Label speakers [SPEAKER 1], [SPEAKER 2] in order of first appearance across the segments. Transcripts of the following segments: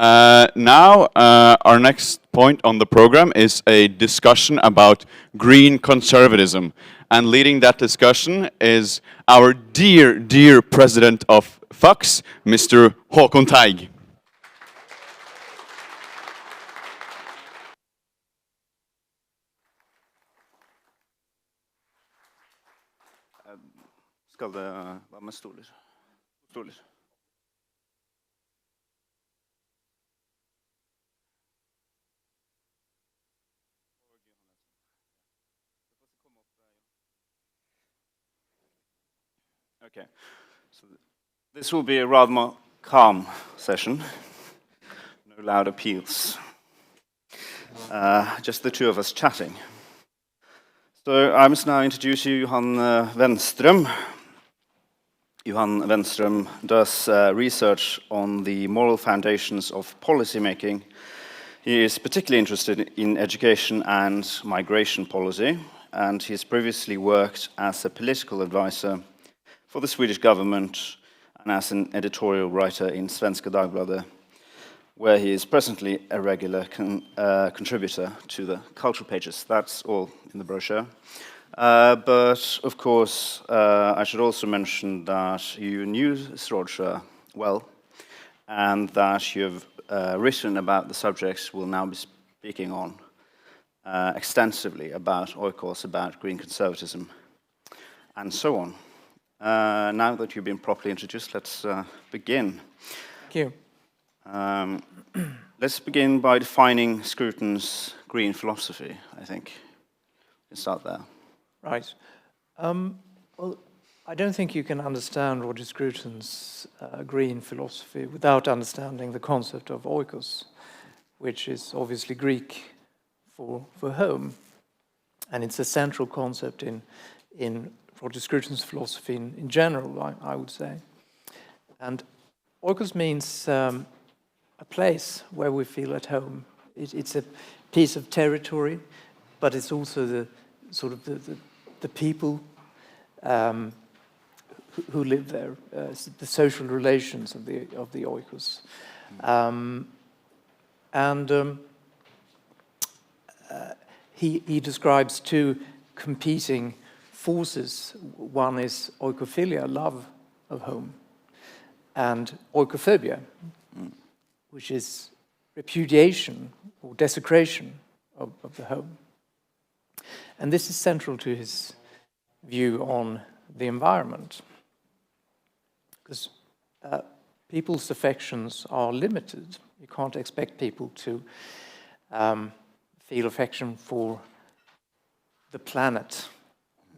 [SPEAKER 1] Now, our next point on the program is a discussion about green conservatism. And leading that discussion is our dear, dear president of FUX, Mr. Håkon Teig.
[SPEAKER 2] Skal det være med stoler? Stoler. Okay, so this will be a rather more calm session. No loud appeals. Just the two of us chatting. So I must now introduce you Johan Wenström. Johan Wenström does research on the moral foundations of policymaking. He is particularly interested in education and migration policy, and he's previously worked as a political advisor for the Swedish government and as an editorial writer in Svenska Dagbladet, where he is presently a regular contributor to the cultural pages. That's all in the brochure. But of course, I should also mention that you knew Srodja well, and that you've written about the subjects we'll now be speaking on extensively, about oikos, about green conservatism, and so on. Now that you've been properly introduced, let's begin.
[SPEAKER 3] Thank you.
[SPEAKER 2] Let's begin by defining Scruton's green philosophy, I think. Let's start there.
[SPEAKER 3] Right. Well, I don't think you can understand Roger Scruton's green philosophy without understanding the concept of oikos, which is obviously Greek for home. And it's a central concept in Roger Scruton's philosophy in general, I would say. And oikos means a place where we feel at home. It's a piece of territory, but it's also the sort of the people who live there, the social relations of the oikos. He describes two competing forces. One is oikophilia, love of home, and oikophobia, which is repudiation or desecration of the home. And this is central to his view on the environment, because people's affections are limited. You can't expect people to feel affection for the planet,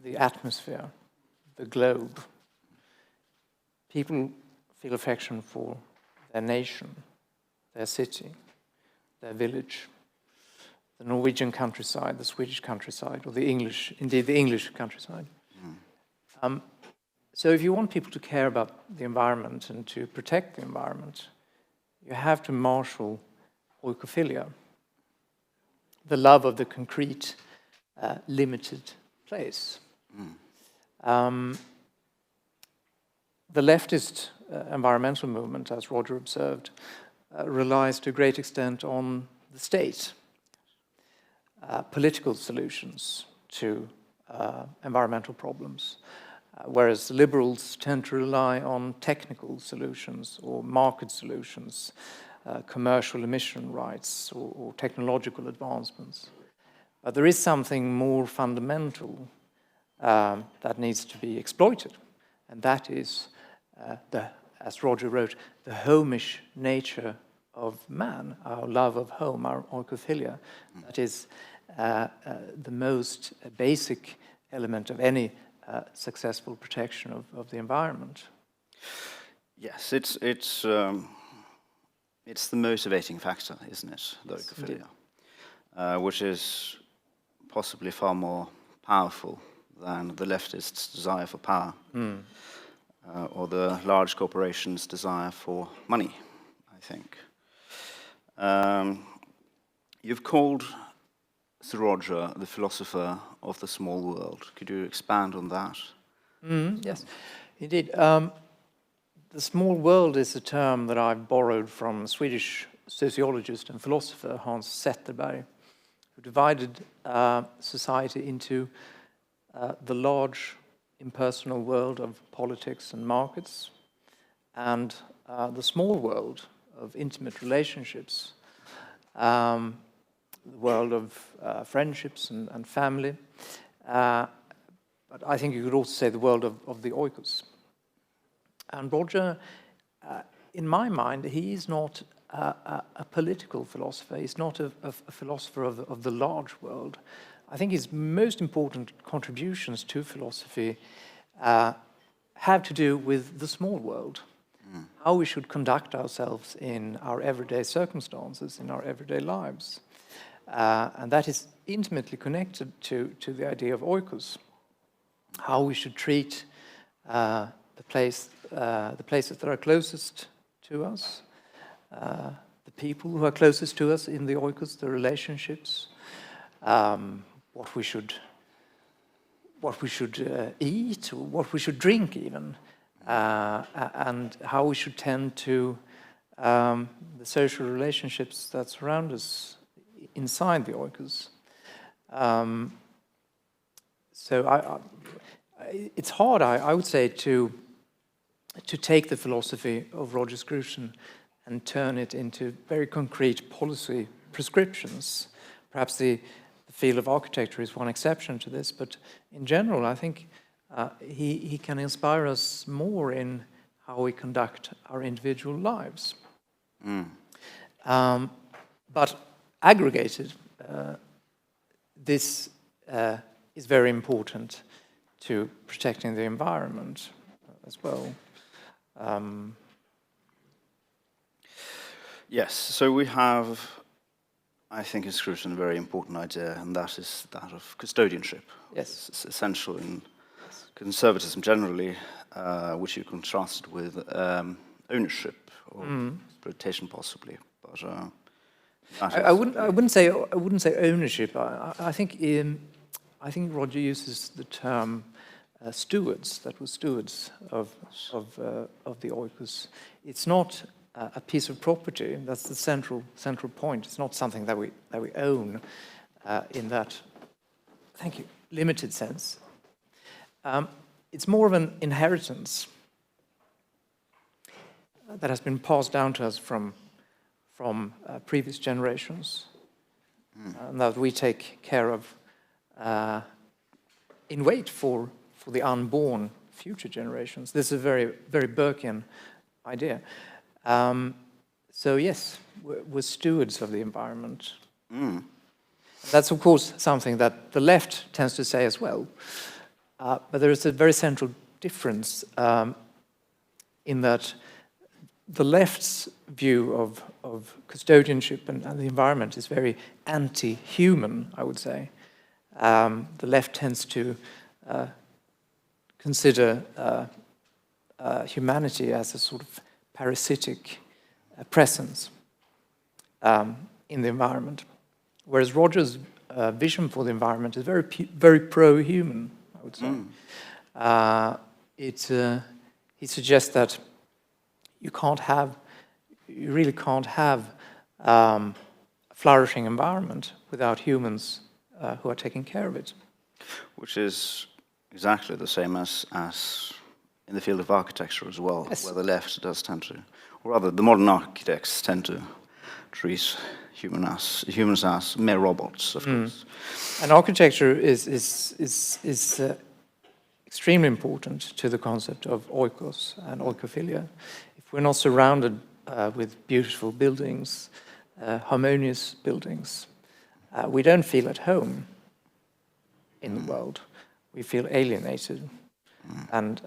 [SPEAKER 3] the atmosphere, the globe. People feel affection for their nation, their city, their village, the Norwegian countryside, the Swedish countryside, or the English countryside. So if you want people to care about the environment and to protect the environment, you have to marshal oikophilia, the love of the concrete, limited place. The leftist environmental movement, as Roger observed, relies to a great extent on the state, political solutions to environmental problems, whereas liberals tend to rely on technical solutions or market solutions, commercial emission rights or technological advancements. But there is something more fundamental that needs to be exploited, and that is, as Roger wrote, the homish nature of man, our love of home, our oikophilia. That is the most basic element of any successful protection of the environment.
[SPEAKER 2] Yes, it's the motivating factor, isn't it, the oikophilia, which is possibly far more powerful than the leftists' desire for power, or the large corporations' desire for money, I think. You've called Srodja the philosopher of the small world. Could you expand on that?
[SPEAKER 3] Yes, indeed. The small world is a term that I've borrowed from Swedish sociologist and philosopher Hans Zetterberg, who divided society into the large impersonal world of politics and markets and the small world of intimate relationships, the world of friendships and family. But I think you could also say the world of the oikos. And Roger, in my mind, he is not a political philosopher. He's not a philosopher of the large world. I think his most important contributions to philosophy have to do with the small world, how we should conduct ourselves in our everyday circumstances, in our everyday lives. And that is intimately connected to the idea of oikos, how we should treat the places that are closest to us, the people who are closest to us in the oikos, the relationships, what we should eat, or what we should drink even, and how we should tend to the social relationships that surround us inside the oikos. So it's hard, I would say, to take the philosophy of Roger Scruton and turn it into very concrete policy prescriptions. Perhaps the field of architecture is one exception to this, but in general, I think he can inspire us more in how we conduct our individual lives. But aggregated, this is very important to protecting the environment as well.
[SPEAKER 2] Yes, so we have, I think in Scruton, a very important idea, and that is that of custodianship.
[SPEAKER 3] Yes.
[SPEAKER 2] It's essential in conservatism generally, which you contrasted with ownership or exploitation possibly. But
[SPEAKER 3] I wouldn't say ownership. I think Roger uses the term stewards. That was stewards of the oikos. It's not a piece of property. That's the central point. It's not something that we own in that, thank you, limited sense. It's more of an inheritance that has been passed down to us from previous generations, and that we take care of in wait for the unborn future generations. This is a very, very Burkean idea. So yes, we're stewards of the environment. That's, of course, something that the left tends to say as well. But there is a very central difference in that the left's view of custodianship and the environment is very anti-human, I would say. The left tends to consider humanity as a sort of parasitic presence in the environment, whereas Roger's vision for the environment is very pro-human, I would say. He suggests that you really can't have a flourishing environment without humans who are taking care of it.
[SPEAKER 2] which is exactly the same as in the field of architecture as well,
[SPEAKER 3] yes.
[SPEAKER 2] where the left does tend to, or rather the modern architects tend to treat humans as mere robots, of course.
[SPEAKER 3] And architecture is extremely important to the concept of oikos and oikophilia. If we're not surrounded with beautiful buildings, harmonious buildings, we don't feel at home in the world. We feel alienated and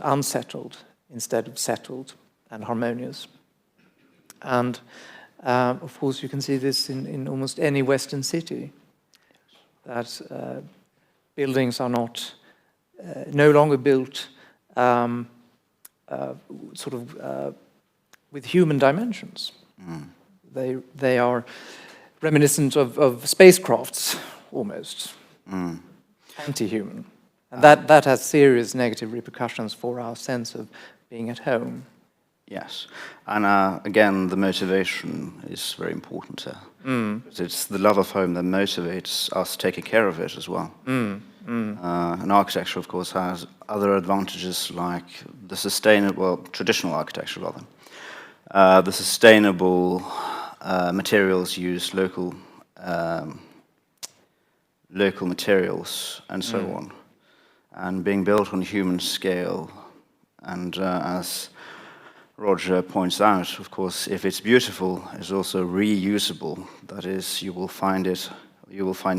[SPEAKER 3] unsettled instead of settled and harmonious. And of course, you can see this in almost any Western city, that buildings are no longer built with human dimensions. They are reminiscent of spacecrafts, almost, anti-human. And that has serious negative repercussions for our sense of being at home
[SPEAKER 2] Yes, and again, the motivation is very important here. It's the love of home that motivates us taking care of it as well. And architecture, of course, has other advantages like the sustainable, traditional architecture rather, the sustainable materials used, local materials, and so on, and being built on human scale. And as Roger points out, of course, if it's beautiful, it's also reusable. That is, you will find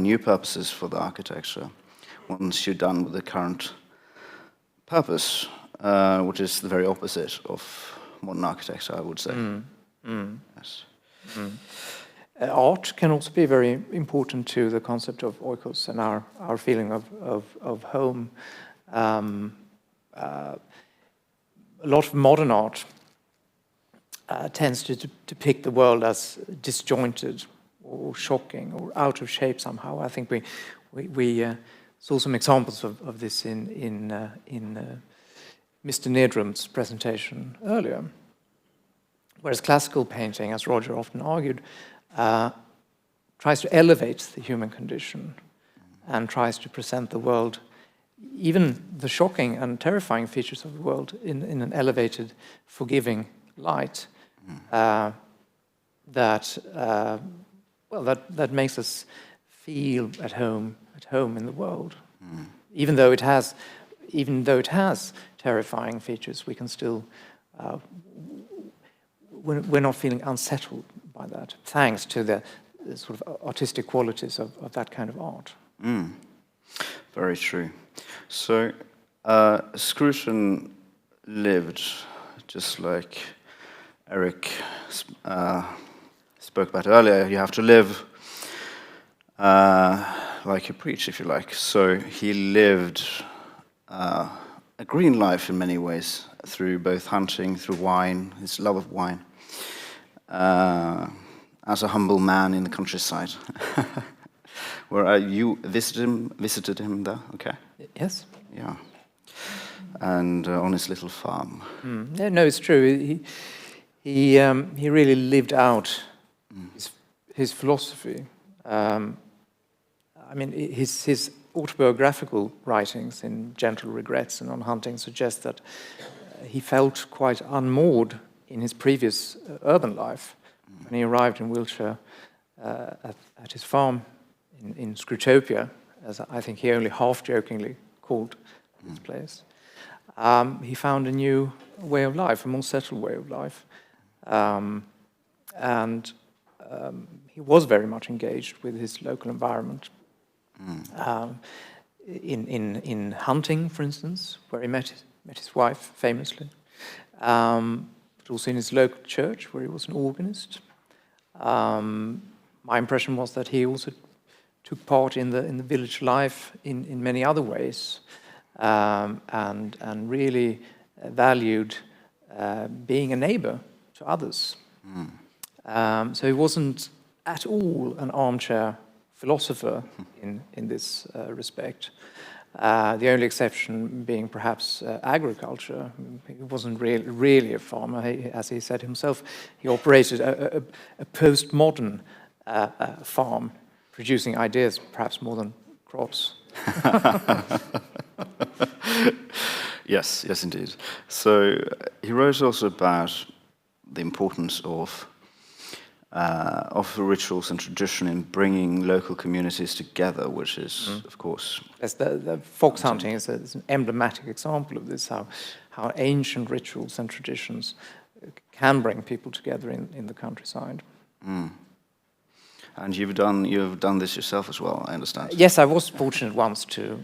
[SPEAKER 2] new purposes for the architecture once you're done with the current purpose, which is the very opposite of modern architecture, I would say. Yes.
[SPEAKER 3] Art can also be very important to the concept of oikos and our feeling of home. A lot of modern art tends to depict the world as disjointed or shocking or out of shape somehow. I think we saw some examples of this in Mr. Nedrum's presentation earlier. Whereas classical painting, as Roger often argued, tries to elevate the human condition and tries to present the world, even the shocking and terrifying features of the world, in an elevated, forgiving light that makes us feel at home in the world. Even though it has terrifying features, we can still we're not feeling unsettled by that, thanks to the sort of artistic qualities of that kind of art.
[SPEAKER 2] Very true. So Scruton lived, just like Eric spoke about earlier, you have to live like you preach, if you like. So he lived a green life in many ways, through both hunting, through wine, his love of wine, as a humble man in the countryside. Where you visited him there? Okay.
[SPEAKER 3] Yes.
[SPEAKER 2] Yeah. And on his little farm.
[SPEAKER 3] Yeah, no, it's true. He really lived out his philosophy. I mean, his autobiographical writings in Gentle Regrets and on hunting suggest that he felt quite unmoored in his previous urban life when he arrived in Wiltshire at his farm in Scrutopia, as I think he only half-jokingly called this place. He found a new way of life, a more settled way of life. And he was very much engaged with his local environment. In hunting, for instance, where he met his wife famously, but also in his local church, where he was an organist. My impression was that he also took part in the village life in many other ways, and really valued being a neighbor to others. So he wasn't at all an armchair philosopher in this respect. The only exception being perhaps agriculture. He wasn't really a farmer. As he said himself, he operated a postmodern farm, producing ideas perhaps more than crops.
[SPEAKER 2] Yes, indeed. So he wrote also about the importance of rituals and tradition in bringing local communities together, which is, of course...
[SPEAKER 3] Yes, the fox hunting is an emblematic example of this, how ancient rituals and traditions can bring people together in the countryside.
[SPEAKER 2] And you've done this yourself as well, I understand.
[SPEAKER 3] Yes, I was fortunate once to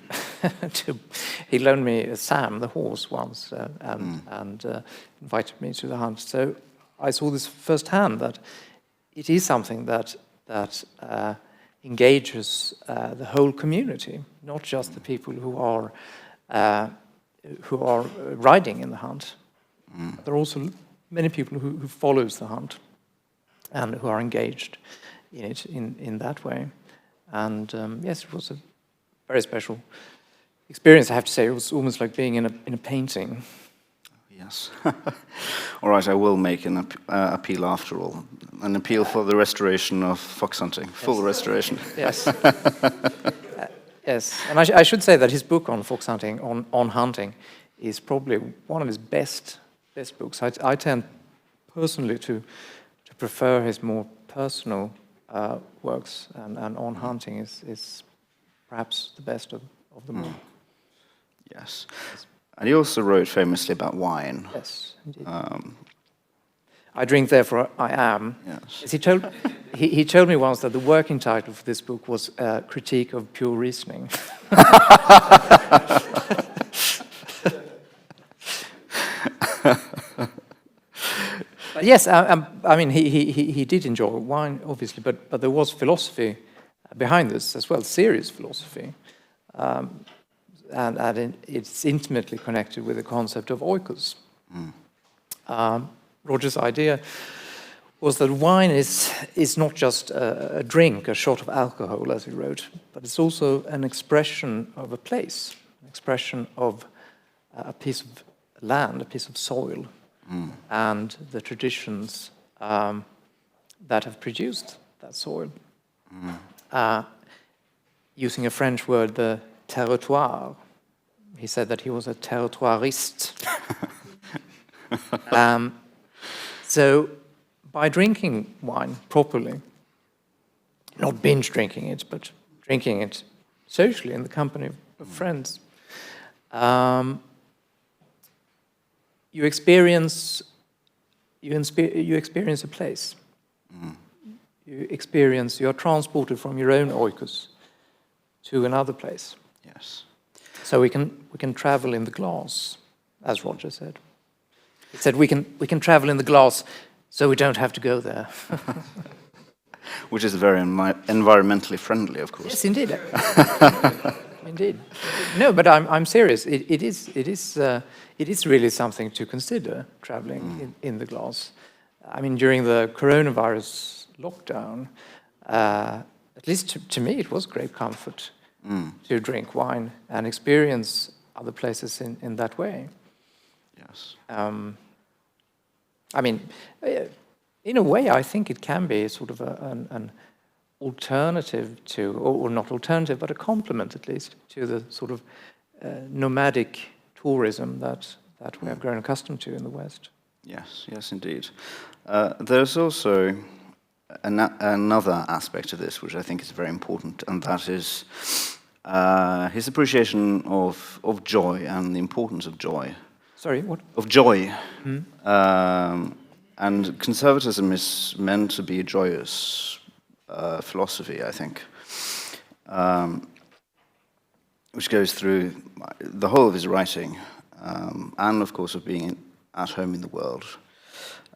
[SPEAKER 3] he loaned me Sam, the horse, once, and invited me to the hunt. So I saw this firsthand, that it is something that engages the whole community, not just the people who are riding in the hunt. There are also many people who follows the hunt and who are engaged in it in that way. And yes, it was a very special experience, I have to say. It was almost like being in a painting.
[SPEAKER 2] Yes. All right, I will make an appeal after all. An appeal for the restoration of fox hunting, full restoration.
[SPEAKER 3] Yes. Yes, and I should say that his book on fox hunting, on hunting, is probably one of his best books. I tend personally to prefer his more personal works, and on hunting is perhaps the best of them all.
[SPEAKER 2] Yes. And he also wrote famously about wine.
[SPEAKER 3] Yes, indeed. I drink, therefore I am.
[SPEAKER 2] Yes.
[SPEAKER 3] As he told me once that the working title for this book was Critique of Pure Reasoning. But yes, I mean, he did enjoy wine, obviously, but there was philosophy behind this as well, serious philosophy. And it's intimately connected with the concept of oikos. Roger's idea was that wine is not just a drink, a shot of alcohol, as he wrote, but it's also an expression of a place, an expression of a piece of land, a piece of soil, and the traditions that have produced that soil. Using a French word, the territoire. He said that he was a territoiriste. So by drinking wine properly, not binge drinking it, but drinking it socially in the company of friends, you experience a place. You are transported from your own oikos to another place.
[SPEAKER 2] Yes.
[SPEAKER 3] So we can travel in the glass, as Roger said. He said we can travel in the glass, so we don't have to go there.
[SPEAKER 2] Which is very environmentally friendly, of course.
[SPEAKER 3] Yes, indeed. Indeed. No, but I'm serious. It is really something to consider, traveling in the glass. I mean, during the coronavirus lockdown, at least to me, it was great comfort to drink wine and experience other places in that way.
[SPEAKER 2] Yes.
[SPEAKER 3] I mean, in a way, I think it can be sort of an alternative to, or not alternative, but a complement at least to the sort of nomadic tourism that we have grown accustomed to in the West.
[SPEAKER 2] Yes, yes, indeed. There's also another aspect of this, which I think is very important, and that is his appreciation of joy and the importance of joy.
[SPEAKER 3] Sorry, what?
[SPEAKER 2] Of joy. And conservatism is meant to be a joyous philosophy, I think, which goes through the whole of his writing, and of course of being at home in the world,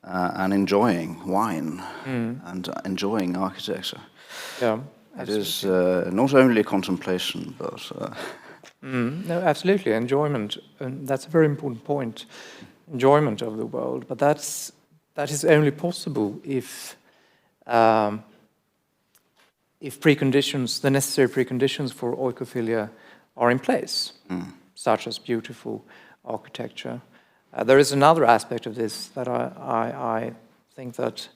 [SPEAKER 2] and enjoying wine and enjoying architecture.
[SPEAKER 3] Yeah,
[SPEAKER 2] it is not only contemplation, but...
[SPEAKER 3] No, absolutely, enjoyment, and that's a very important point, enjoyment of the world, but that is only possible if preconditions, the necessary preconditions for oikophilia are in place, such as beautiful architecture. There is another aspect of this that I think that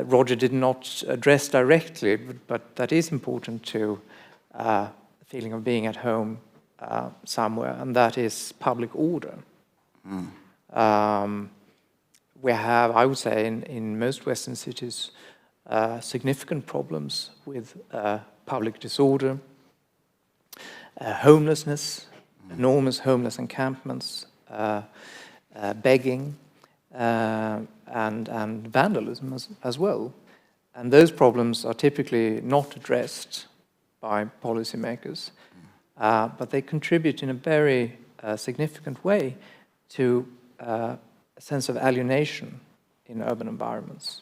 [SPEAKER 3] Roger did not address directly, but that is important to the feeling of being at home somewhere, and that is public order. We have, I would say, in most Western cities, significant problems with public disorder, homelessness, enormous homeless encampments, begging, and vandalism as well. And those problems are typically not addressed by policymakers, but they contribute in a very significant way to a sense of alienation in urban environments.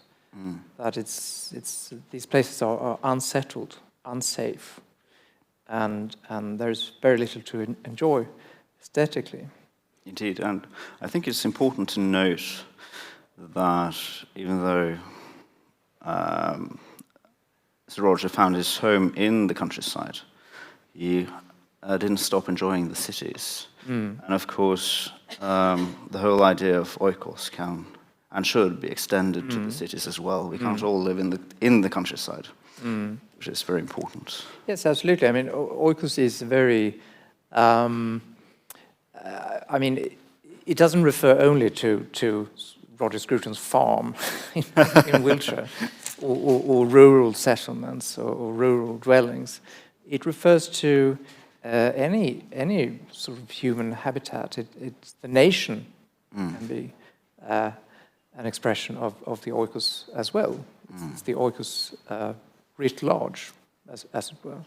[SPEAKER 3] That these places are unsettled, unsafe, and there's very little to enjoy aesthetically.
[SPEAKER 2] Indeed, and I think it's important to note that even though Sir Roger found his home in the countryside, he didn't stop enjoying the cities. And of course, the whole idea of oikos can and should be extended to the cities as well. We can't all live in the countryside, which is very important.
[SPEAKER 3] Yes, absolutely. I mean, oikos is very. I mean, it doesn't refer only to Roger Scruton's farm in Wiltshire, or rural settlements or rural dwellings. It refers to any sort of human habitat. It's the nation can be an expression of the oikos as well. It's the oikos writ large, as it were.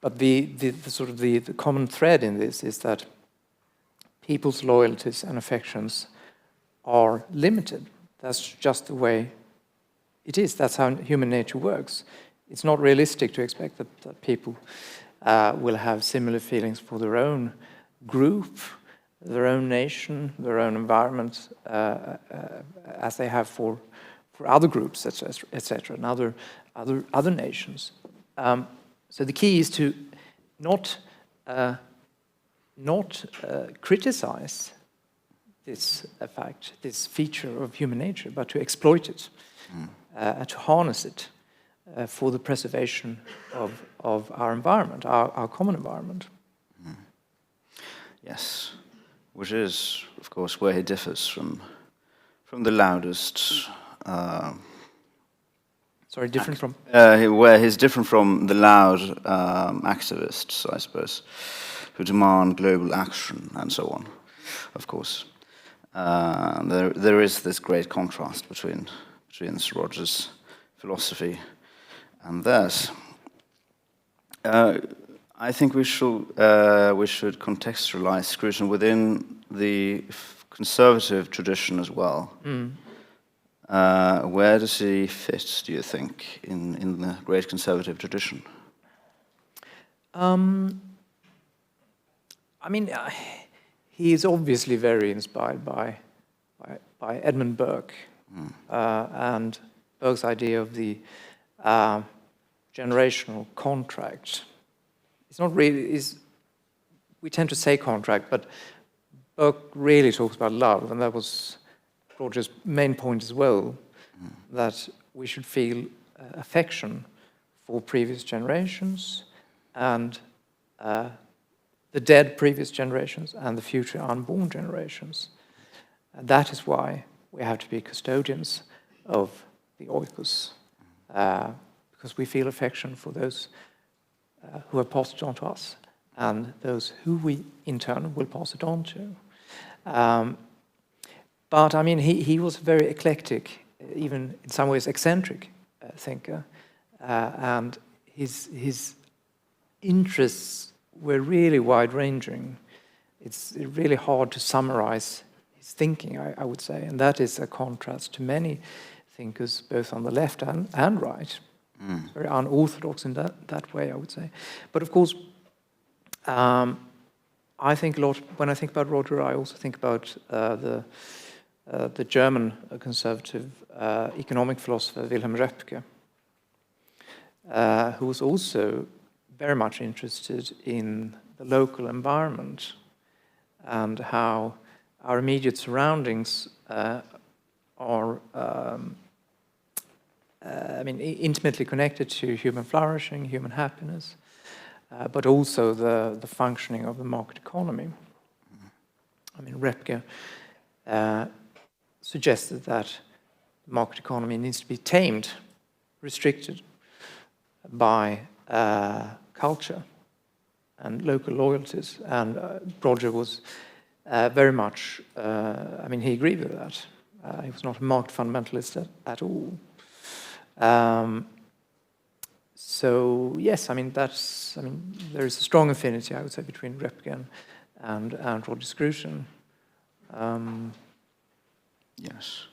[SPEAKER 3] But the sort of the common thread in this is that people's loyalties and affections are limited. That's just the way it is. That's how human nature works. It's not realistic to expect that people will have similar feelings for their own group, their own nation, their own environment, as they have for other groups, etc., and other nations. So the key is to not criticize this fact, this feature of human nature, but to exploit it, to harness it for the preservation of our environment, our common environment.
[SPEAKER 2] Yes, which is, of course, where he differs from the loudest.
[SPEAKER 3] Sorry, different from?
[SPEAKER 2] Where he's different from the loud activists, I suppose, who demand global action and so on, of course. There is this great contrast between Sir Roger's philosophy and theirs. I think we should contextualize Scruton within the conservative tradition as well. Where does he fit, do you think, in the great conservative tradition?
[SPEAKER 3] I mean, he is obviously very inspired by Edmund Burke and Burke's idea of the generational contract. It's not really, we tend to say contract, but Burke really talks about love, and that was Roger's main point as well, that we should feel affection for previous generations and the dead previous generations and the future unborn generations. And that is why we have to be custodians of the oikos, because we feel affection for those who have passed it on to us and those who we in turn will pass it on to. But I mean, he was a very eclectic, even in some ways eccentric thinker, and his interests were really wide-ranging. It's really hard to summarize his thinking, I would say, and that is a contrast to many thinkers, both on the left and right. It's very unorthodox in that way, I would say. But of course, I think a lot. When I think about Roger, I also think about the German conservative economic philosopher Wilhelm Röpke, who was also very much interested in the local environment and how our immediate surroundings are, intimately connected to human flourishing, human happiness, but also the functioning of the market economy. I mean, Röpke suggested that the market economy needs to be tamed, restricted by culture and local loyalties. And Roger was very much, he agreed with that. He was not a market fundamentalist at all. So yes, there is a strong affinity, I would say, between Röpke and Roger Scruton.
[SPEAKER 2] Yes.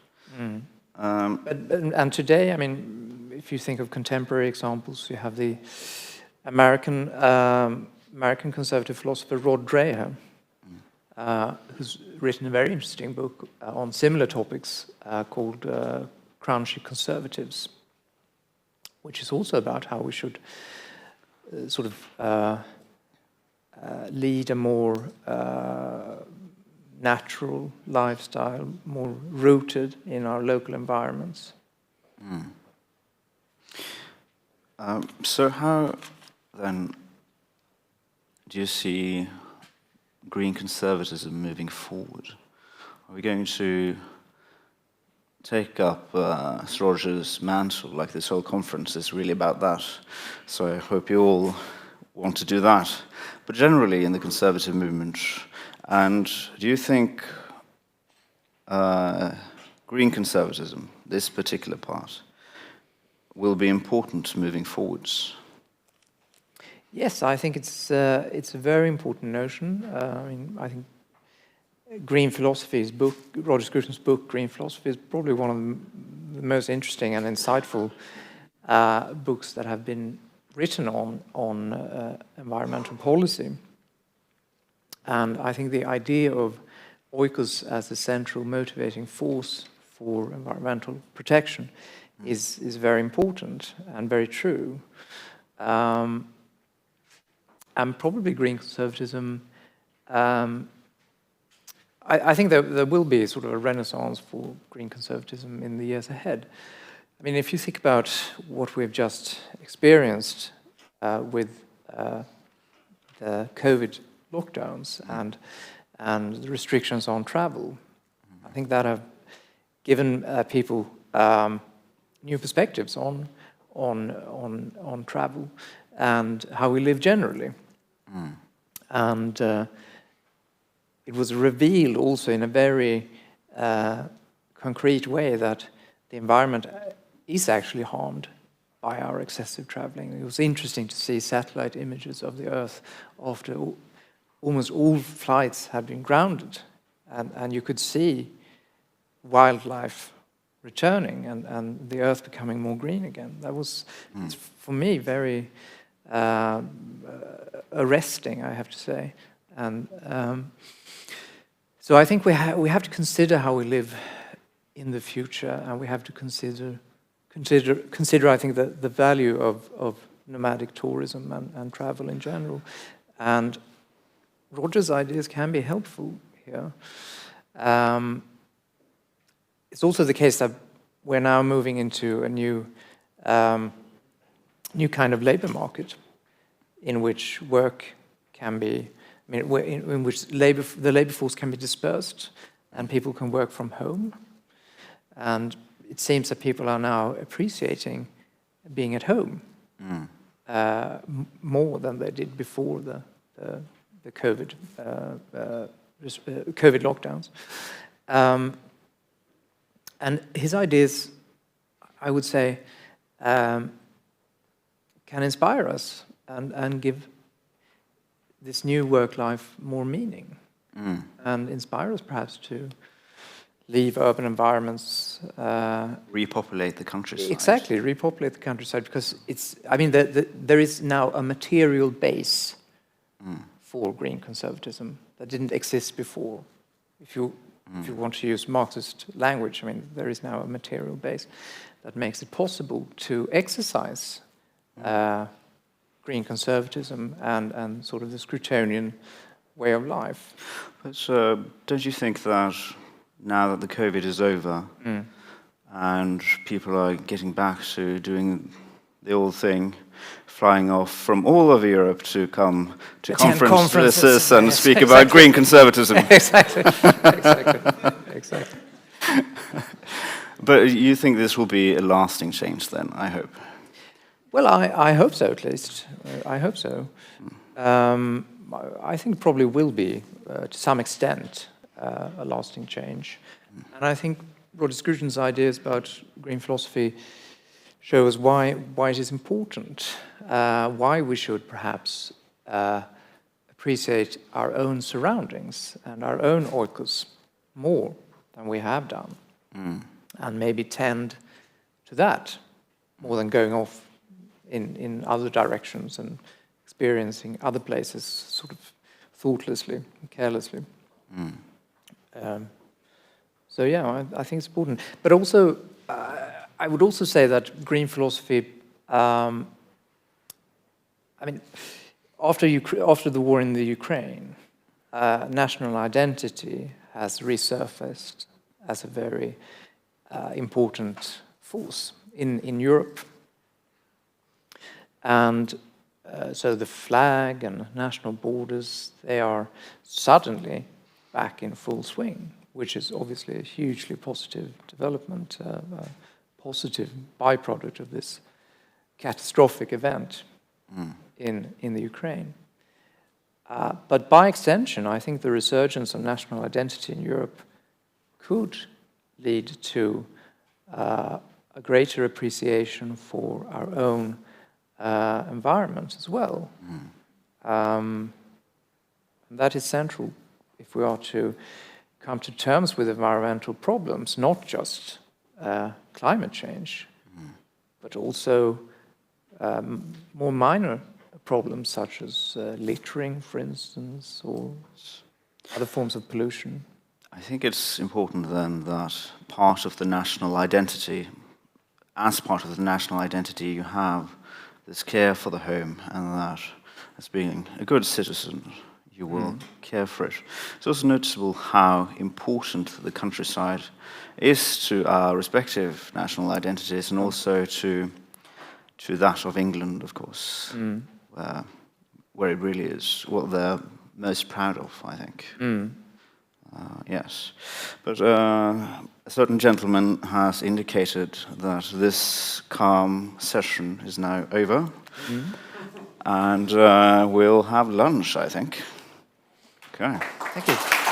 [SPEAKER 3] And today, if you think of contemporary examples, you have the American conservative philosopher Rod Dreher, who's written a very interesting book on similar topics called Crunchy Conservatives, which is also about how we should sort of lead a more natural lifestyle, more rooted in our local environments.
[SPEAKER 2] So how then do you see green conservatism moving forward? Are we going to take up Roger's mantle, like this whole conference is really about that? So I hope you all want to do that. But generally in the conservative movement, and do you think green conservatism, this particular part, will be important moving forwards?
[SPEAKER 3] Yes, I think it's a very important notion. I mean, I think Green Philosophy's book, Roger Scruton's book, Green Philosophy, is probably one of the most interesting and insightful books that have been written on environmental policy. And I think the idea of oikos as the central motivating force for environmental protection is very important and very true. And probably green conservatism, I think there will be sort of a renaissance for green conservatism in the years ahead. I mean, if you think about what we've just experienced with the COVID lockdowns and the restrictions on travel, I think that have given people new perspectives on travel and how we live generally. And it was revealed also in a very concrete way that the environment is actually harmed by our excessive traveling. It was interesting to see satellite images of the Earth after almost all flights had been grounded, and you could see wildlife returning and the Earth becoming more green again. That was, for me, very arresting, I have to say. And so I think we have to consider how we live in the future, and we have to consider I think the value of nomadic tourism and travel in general. And Roger's ideas can be helpful here. It's also the case that we're now moving into a new kind of labor market in which work can be, in which the labor force can be dispersed and people can work from home. And it seems that people are now appreciating being at home more than they did before the COVID lockdowns. And his ideas, I would say, can inspire us and give this new work life more meaning, and inspire us perhaps to leave urban environments.
[SPEAKER 2] Repopulate the countryside.
[SPEAKER 3] Exactly, repopulate the countryside, because there is now a material base for green conservatism that didn't exist before. If you want to use Marxist language, there is now a material base that makes it possible to exercise green conservatism and sort of the Scrutonian way of life.
[SPEAKER 2] But don't you think that now that the COVID is over and people are getting back to doing the old thing, flying off from all over Europe to come to conferences and speak about green conservatism?
[SPEAKER 3] Exactly.
[SPEAKER 2] But you think this will be a lasting change then, I hope?
[SPEAKER 3] Well, I hope so, at least. I hope so. I think probably will be, to some extent, a lasting change. And I think Roger Scruton's ideas about green philosophy show us why it is important, why we should perhaps appreciate our own surroundings and our own oikos more than we have done, and maybe tend to that more than going off in other directions and experiencing other places sort of thoughtlessly and carelessly. So yeah, I think it's important. But also, I would also say that green philosophy, I mean, after the war in the Ukraine, national identity has resurfaced as a very important force in Europe. And so the flag and national borders, they are suddenly back in full swing, which is obviously a hugely positive development, a positive byproduct of this catastrophic event in the Ukraine. But by extension, I think the resurgence of national identity in Europe could lead to a greater appreciation for our own environment as well. That is central if we are to come to terms with environmental problems, not just climate change, but also more minor problems such as littering, for instance, or other forms of pollution.
[SPEAKER 2] I think it's important then that part of the national identity, as part of the national identity, you have this care for the home, and that as being a good citizen, you will care for it. It's also noticeable how important the countryside is to our respective national identities, and also to that of England, of course, where it really is what they're most proud of, I think. Yes. But a certain gentleman has indicated that this calm session is now over, and we'll have lunch, I think. Okay.
[SPEAKER 3] Thank you.